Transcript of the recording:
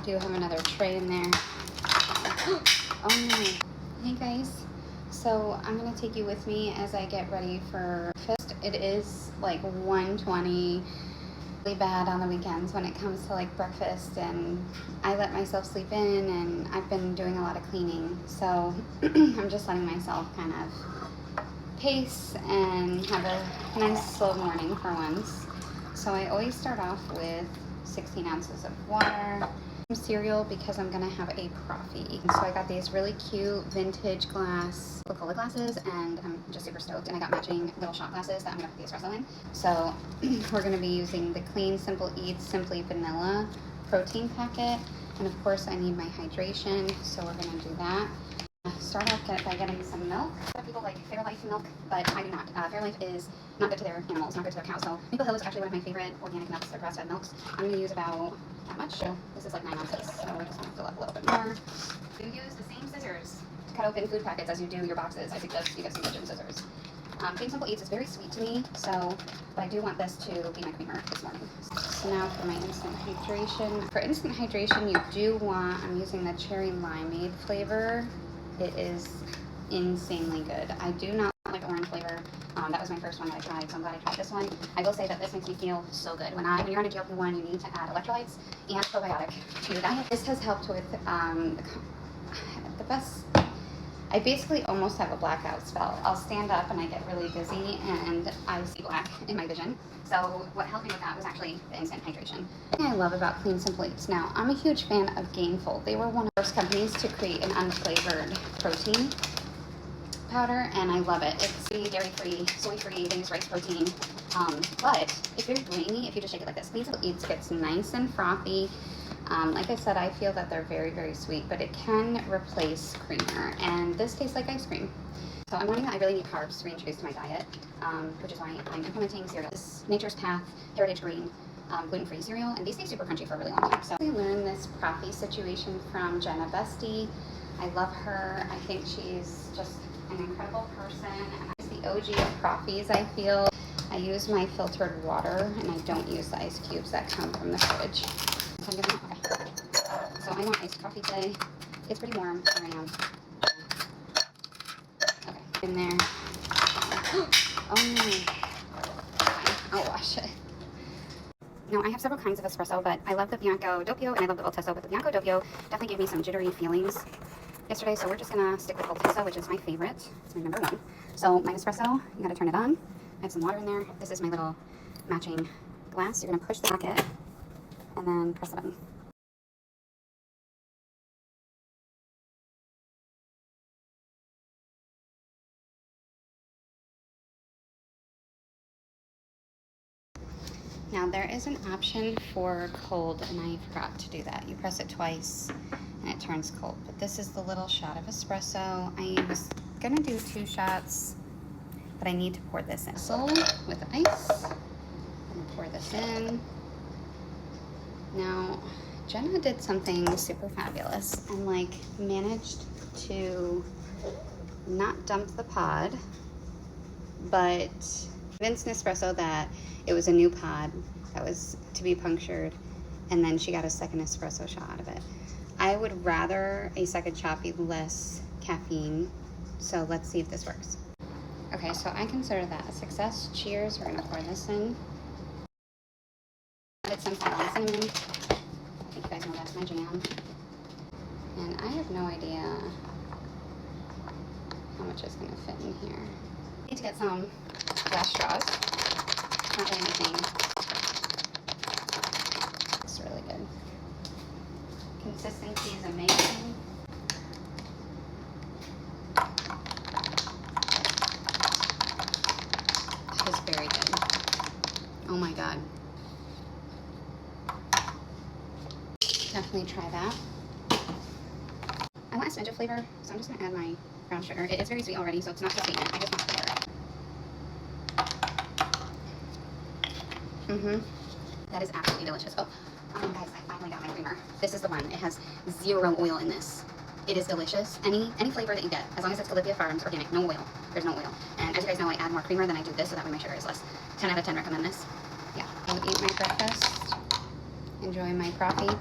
do have another tray in there. Oh no. Hey guys. So I'm gonna take you with me as I get ready for breakfast. It is like 1:20. Really bad on the weekends when it comes to like breakfast, and I let myself sleep in, and I've been doing a lot of cleaning, so I'm just letting myself kind of pace and have a nice slow morning for once. So I always start off with 16 ounces of water, some cereal because I'm gonna have a coffee. So I got these really cute vintage glass Coca-Cola glasses, and I'm just super stoked. And I got matching little shot glasses that I'm gonna put the espresso in. So we're gonna be using the Clean Simple Eats Simply Vanilla protein packet, and of course I need my hydration, so we're gonna do that. Start off by getting some milk. Some people like Fairlife milk, but I do not. Fairlife is not good to their animals, not good to their cows. So Maple Hill is actually one of my favorite organic milks, or grass-fed milks. I'm going to use about that much. So this is like 9 ounces, so we're just going to fill up a little bit more. You use the same scissors to cut open food packets as you do your boxes. I suggest you get some kitchen scissors. Clean Simple Eats is very sweet to me, so but I do want this to be my creamer this morning. So now for my instant hydration. For instant hydration, you do want, I'm using the cherry limeade flavor. It is insanely good. I do not like the orange flavor. That was my first one that I tried, so I'm glad I tried this one. I will say that this makes me feel so good. When you're on a GLP-1, you need to add electrolytes and probiotic to your diet. This has helped with the best. I basically almost have a blackout spell. I'll stand up and I get really dizzy and I see black in my vision. So what helped me with that was actually the instant hydration. The thing I love about Clean Simple Eats now, I'm a huge fan of Gainful. They were one of the first companies to create an unflavored protein powder, and I love it. It's dairy-free, soy-free, they use rice protein. But if you're grainy, if you just shake it like this, Clean Simple Eats gets nice and frothy. Like I said, I feel that they're very, very sweet, but it can replace creamer, and this tastes like ice cream. So I'm learning that I really need carbs to reintroduce to my diet, which is why I'm implementing cereal. This Nature's Path Heritage Green gluten-free cereal, and these stay super crunchy for a really long time. So I learned this coffee situation from Jenna Bestie. I love her. I think she's just an incredible person, and she's the OG of coffees, I feel. I use my filtered water, and I don't use the ice cubes that come from the fridge. So I want iced coffee today. It's pretty warm where I am. Okay, in there. Oh no. I'll wash it. Now I have several kinds of espresso, but I love the Bianco Doppio and I love the Voltesso, but the Bianco Doppio definitely gave me some jittery feelings yesterday, so we're just gonna stick with Voltesso, which is my favorite. It's my number one. So my espresso, you gotta turn it on. I have some water in there. This is my little matching glass. You're gonna push the bucket and then press the button. Now there is an option for cold, and I forgot to do that. You press it twice and it turns cold, but this is the little shot of espresso. I was gonna do 2 shots, but I need to pour this in. So with ice, I'm gonna pour this in. Now, Jenna did something super fabulous and like managed to not dump the pod, but convinced Nespresso that it was a new pod that was to be punctured, and then she got a second espresso shot out of it. I would rather a second shot be less caffeine, so let's see if this works. Okay, so I consider that a success. Cheers, we're gonna pour this in. Added some cinnamon. I think you guys know that's my jam. And I have no idea how much is gonna fit in here. I need to get some glass straws. Not really anything. It's really good. Consistency is amazing. It's very good. Oh my god. Definitely try that. I want a smidge of flavor, so I'm just gonna add my brown sugar. It is very sweet already, so it's not to sweeten it. I just want the flavor. That is absolutely delicious. Oh, guys, I finally got my creamer. This is the one. It has 0 oil in this. It is delicious. Any flavor that you get, as long as it's Olivia Farms organic, no oil. There's no oil. And as you guys know, I add more creamer than I do this, so that way my sugar is less. 10 out of 10 recommend this. Yeah, I'll eat my breakfast, enjoy my coffee.